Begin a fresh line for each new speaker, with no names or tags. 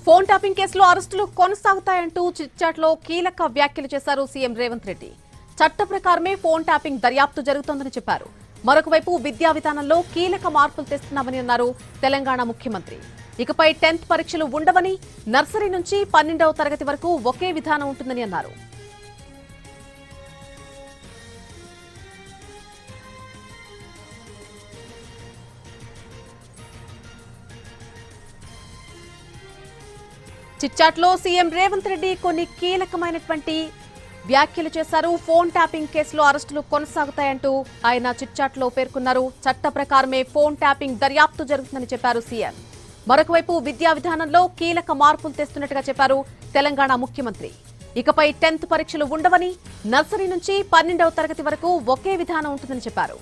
Phone tapping కేసులో అరెస్టులు కొనసాగుతాయంటూ చిట్చాట్లో కీలక వ్యాఖ్యలు చేశారు సీఎం రేవంత్ రెడ్డి. చట్ట ప్రకారమే ఫోన్ ట్యాపింగ్ దర్యాప్తు జరుగుతోందని చెప్పారు. మరొక వైపు విద్యా విధానంలో కీలక మార్పులు తెస్తున్నామని అన్నారు తెలంగాణ ముఖ్యమంత్రి. ఇకపై 10th పరీక్షలు ఉండవని, నర్సరీ నుంచి 12వ తరగతి వరకు ఒకే విధానం ఉంటుందని అన్నారు. చిట్చాట్లో సీఎం రేవంత్ రెడ్డి కొన్ని కీలకమైనటువంటి వ్యాఖ్యలు చేశారు. ఫోన్ ట్యాపింగ్ కేసులో అరెస్టులు కొనసాగుతాయంటూ ఆయన చిట్చాట్లో పేర్కొన్నారు. చట్ట ప్రకారమే ఫోన్ ట్యాపింగ్ దర్యాప్తు జరుగుతుందని చెప్పారు సీఎం. మరొకవైపు విద్యా విధానంలో కీలక మార్పులు తెస్తున్నట్టుగా చెప్పారు తెలంగాణ ముఖ్యమంత్రి. ఇకపై 10th పరీక్షలు ఉండవని, నర్సరీ నుంచి 12వ తరగతి వరకు ఒకే విధానం ఉంటుందని చెప్పారు.